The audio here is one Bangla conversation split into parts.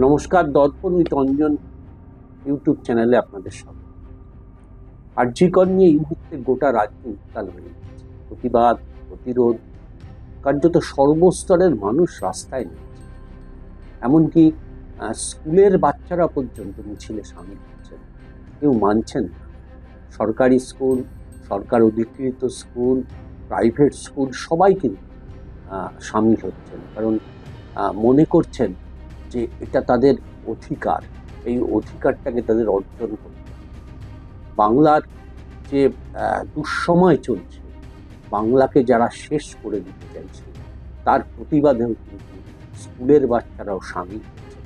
নমস্কার, দর্পণ উইথ অঞ্জন ইউটিউব চ্যানেলে আপনাদের স্বাগত। আরজি কর নিয়ে এই মুহূর্তে গোটা রাজ্য উত্তাল হয়ে গেছে। প্রতিবাদ, প্রতিরোধ, কার্যত সর্বস্তরের মানুষ রাস্তায় নেমেছে। এমনকি স্কুলের বাচ্চারা পর্যন্ত মিছিলে সামিল হচ্ছেন। কেউ মানছেন না। সরকারি স্কুল, সরকার অধিকৃত স্কুল, প্রাইভেট স্কুল সবাই কিন্তু সামিল হচ্ছেন, কারণ মনে করছেন যে এটা তাদের অধিকার, এই অধিকারটাকে তাদের অর্জন করতে হবে। বাংলার যে দুঃসময় চলছে, বাংলাকে যারা শেষ করে দিতে চাইছে, তার প্রতিবাদেও কিন্তু স্কুলের বাচ্চারাও সামিল হচ্ছে।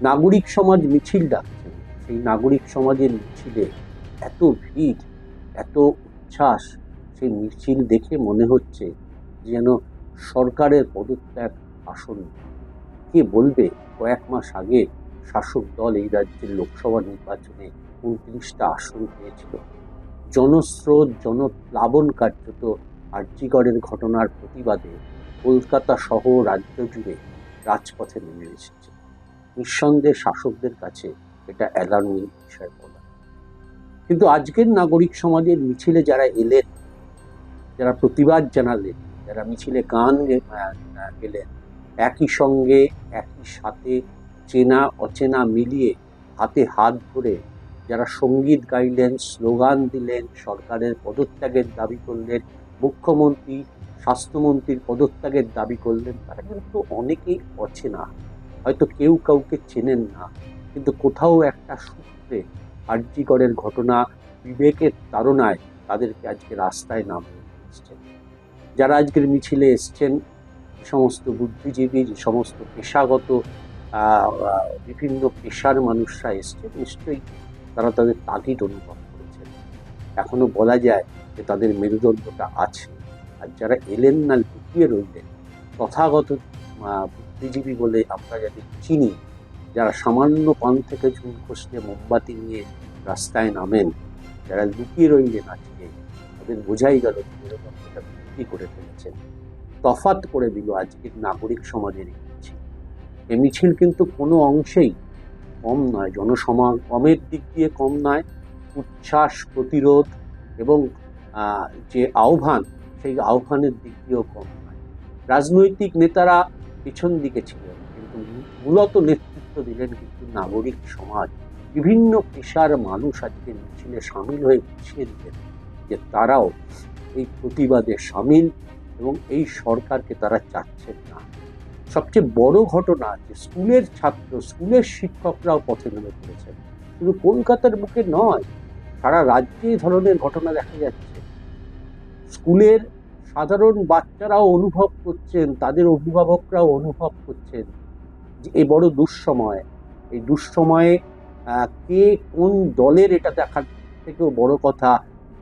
নাগরিক সমাজ মিছিল ডাকছেন। সেই নাগরিক সমাজের মিছিলে এত ভিড়, এত উচ্ছ্বাস, সেই মিছিল দেখে মনে হচ্ছে যেন সরকারের পদত্যাগ আসন্ন। কে বলবে কয়েক মাস আগে শাসক দল এই রাজ্যের লোকসভা নির্বাচনে 29টা আসন পেয়েছিল। জনস্রোত, জনপ্লাবন কার্যত আরজিকরের ঘটনার প্রতিবাদে কলকাতা সহ রাজ্য জুড়ে রাজপথে নেমে এসেছে। নিঃসন্দেহে শাসকদের কাছে এটা অ্যালার্মিং বিষয় বলা। কিন্তু আজকের নাগরিক সমাজের মিছিলে যারা এলেন, যারা প্রতিবাদ জানালেন, যারা মিছিলে গান গেলেন, একই সঙ্গে একই সাথে চেনা অচেনা মিলিয়ে হাতে হাত ধরে যারা সঙ্গীত গাইলেন, স্লোগান দিলেন, সরকারের পদত্যাগের দাবি করলেন, মুখ্যমন্ত্রী, স্বাস্থ্যমন্ত্রীর পদত্যাগের দাবি করলেন, তারা কিন্তু অনেকেই অচেনা, হয়তো কেউ কাউকে চেনেন না, কিন্তু কোথাও একটা সূত্রে আরজিকরের ঘটনা বিবেকের তাড়নায় তাদেরকে আজকে রাস্তায় নামিয়ে এসছেন। যারা আজকের মিছিলে এসছেন, সমস্ত বুদ্ধিজীবী, যে সমস্ত পেশাগত বিভিন্ন পেশার মানুষরা এসছে, নিশ্চয়ই তারা তাদের তাগিদ অনুভব করেছেন। এখনো বলা যায় যে তাদের মেরুদণ্ডটা আছে। আর যারা এলেন না, লুকিয়ে রইলেন, তথাগত বুদ্ধিজীবী বলে আমরা যাদের চিনি, যারা সামান্য পান থেকে চুল খসলে মোমবাতি নিয়ে রাস্তায় নামেন, যারা লুকিয়ে রইলেন আজকে, তাদের বোঝাই গেল মেরুদণ্ডটা বিক্রি করে ফেলেছেন। তফাৎ করে দিল আজকের নাগরিক সমাজের এই মিছিল। এই মিছিল কিন্তু কোনো অংশেই কম নয়, জনসমাগমের দিক দিয়ে কম নয়, উচ্ছ্বাস, প্রতিরোধ এবং যে আহ্বান, সেই আহ্বানের দিক দিয়েও কম নয়। রাজনৈতিক নেতারা পিছন দিকে ছিলেন, কিন্তু মূলত নেতৃত্ব দিলেন কিন্তু নাগরিক সমাজ। বিভিন্ন পেশার মানুষ আজকে মিছিলে সামিল হয়ে বুঝিয়ে দিলেন যে তারাও এই প্রতিবাদে সামিল এবং এই সরকারকে তারা চাচ্ছেন না। সবচেয়ে বড় ঘটনা যে স্কুলের ছাত্র, স্কুলের শিক্ষকরাও পথে নেমে পড়েছেন। শুধু কলকাতার বুকে নয়, সারা রাজ্যে এই ধরনের ঘটনা দেখা যাচ্ছে। স্কুলের সাধারণ বাচ্চারাও অনুভব করছেন, তাদের অভিভাবকরাও অনুভব করছেন যে এই বড় দুঃসময়, এই দুঃসময়ে কে কোন দলের, এটা দেখার থেকেও বড় কথা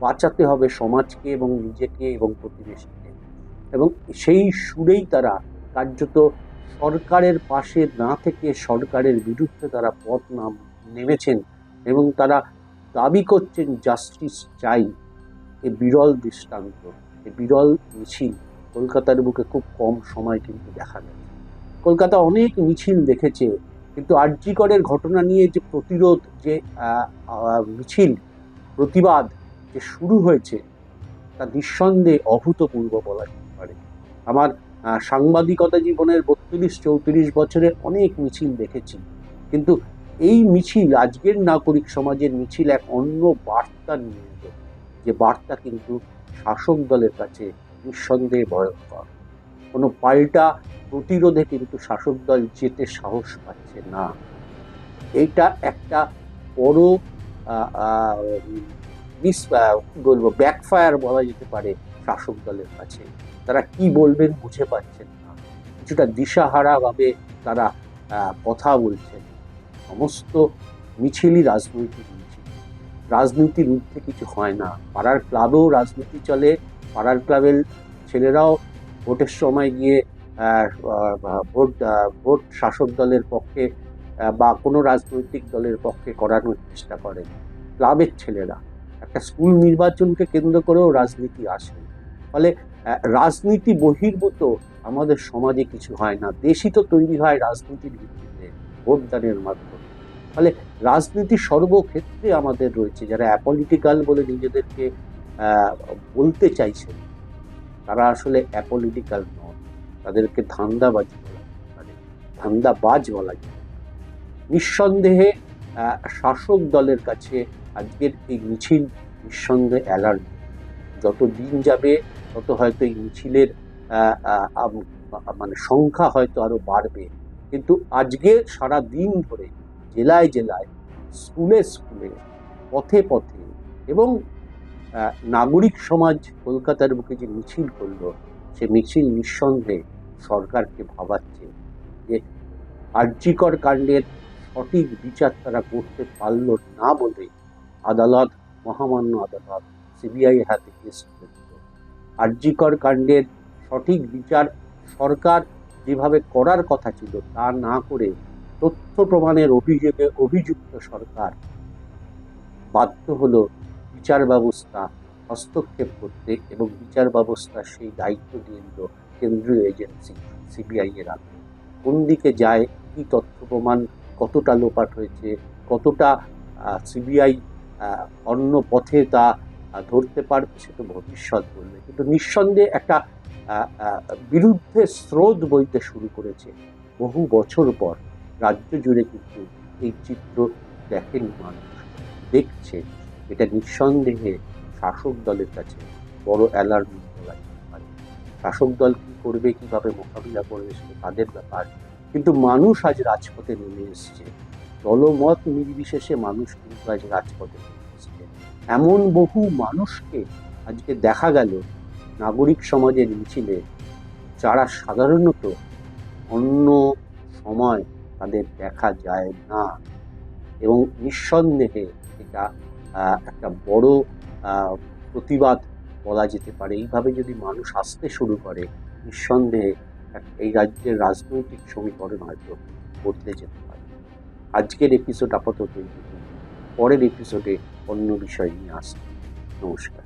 বাঁচাতে হবে সমাজকে এবং নিজেকে এবং প্রতিবেশীকে। এবং সেই সুরেই তারা কার্যত সরকারের পাশে না থেকে সরকারের বিরুদ্ধে তারা পথ নেমেছেন এবং তারা দাবি করছেন জাস্টিস চাই। এ বিরল দৃষ্টান্ত, এ বিরল মিছিল কলকাতার বুকে খুব কম সময় কিন্তু দেখা গেছে। কলকাতা অনেক মিছিল দেখেছে, কিন্তু আরজিকরের ঘটনা নিয়ে যে প্রতিরোধ, যে মিছিল, প্রতিবাদ যে শুরু হয়েছে, তা নিঃসন্দেহে অভূতপূর্ব বলা যেতে পারে। আমার সাংবাদিকতা জীবনের 32-34 বছরে অনেক মিছিল দেখেছি, কিন্তু এই মিছিল, আজকের নাগরিক সমাজের মিছিল, এক অন্য বার্তা নিয়ে এলো, যে বার্তা কিন্তু শাসক দলের কাছে নিঃসন্দেহে ভয়ঙ্কর। কোনো পাল্টা প্রতিরোধে কিন্তু শাসক দল যেতে সাহস পাচ্ছে না। এইটা একটা বড় বলবো ব্যাকফায়ার বলা যেতে পারে শাসক দলের কাছে। তারা কি বলবেন বুঝে পাচ্ছেন না, কিছুটা দিশাহারাভাবে তারা কথা বলছেন। সমস্ত মিছিলই রাজনৈতিক মিছিল, রাজনীতির ঊর্ধ্বে কিছু হয় না। পাড়ার ক্লাবেও রাজনীতি চলে, পাড়ার ক্লাবের ছেলেরাও ভোটের সময় গিয়ে ভোট শাসক দলের পক্ষে বা কোনো রাজনৈতিক দলের পক্ষে করানোর চেষ্টা করেন। ক্লাবের ছেলেরা, একটা স্কুল নির্বাচনকে কেন্দ্র করেও রাজনীতি আসে। ফলে রাজনীতি বহির্ভূত আমাদের সমাজে কিছু হয় না। দেশই তো তৈরি হয় রাজনীতির ভিত্তিতে। ভোটদানের মাধ্যমে। ফলে রাজনীতি সর্বক্ষেত্রে আমাদের রয়েছে। যারা অ্যাপলিটিক্যাল বলে নিজেদেরকে বলতে চাইছেন, তারা আসলে অ্যাপলিটিক্যাল নন, তাদেরকে ধান্দাবাজি বলা যেতে পারে, ধান্দাবাজ বলা যেতে পারে। নিঃসন্দেহে শাসক দলের কাছে আজকের এই মিছিল নিঃসন্দেহে অ্যালার্ম। যত দিন যাবে তত হয়তো এই মিছিলের মানে সংখ্যা হয়তো আরো বাড়বে, কিন্তু আজকে সারা দিন ধরে জেলায় জেলায়, স্কুলে স্কুলে, পথে পথে এবং নাগরিক সমাজ কলকাতার বুকে যে মিছিল করলো, সে মিছিল নিঃসন্দেহে সরকারকে ভাবাচ্ছে যে আরজিকর কাণ্ডের সঠিক বিচার তারা করতে পারল না বলে আদালত, মহামান্য আদালত সিবিআই হাতে কেস তুলে দিল। আরজিকর কাণ্ডের সঠিক বিচার সরকার যেভাবে করার কথা ছিল তা না করে তথ্য প্রমাণের অভিযোগে অভিযুক্ত সরকার বাধ্য হলো বিচার ব্যবস্থা হস্তক্ষেপ করতে, এবং বিচার ব্যবস্থা সেই দায়িত্ব দিয়ে দিল কেন্দ্রীয় এজেন্সি সিবিআই এর হাতে। কোন দিকে যায়, কি তথ্য প্রমাণ কতটা লোপাট হয়েছে, কতটা সিবিআই অন্য পথে তা ধরতে পারবে, সে তো ভবিষ্যৎ বলবে। কিন্তু নিঃসন্দেহে একটা বিরুদ্ধে স্রোত বইতে শুরু করেছে। বহু বছর পর রাজ্য জুড়ে কিন্তু এই চিত্র দেখেন মানুষ, দেখছে। এটা নিঃসন্দেহে শাসক দলের কাছে বড় অ্যালার্ম বলা যেতে পারে। শাসক দল কি করবে, কিভাবে মোকাবিলা করবে, সেটা তাদের ব্যাপার। কিন্তু মানুষ আজ রাজপথে নেমে এসছে, দলমত নির্বিশেষে মানুষ কিন্তু আজ রাজপথে নেমে এসছে। এমন বহু মানুষকে আজকে দেখা গেল নাগরিক সমাজের মিছিলে, যারা সাধারণত অন্য সময় তাদের দেখা যায় না, এবং নিঃসন্দেহে এটা একটা বড় প্রতিবাদ বলা যেতে পারে। এইভাবে যদি মানুষ আসতে শুরু করে, নিঃসন্দেহে এই রাজ্যের রাজনৈতিক সমীকরণ হয়তো বদলে যেতে পারে। আজকের এপিসোড আপাতত, পরের এপিসোডে অন্য বিষয় নিয়ে আসছে। নমস্কার।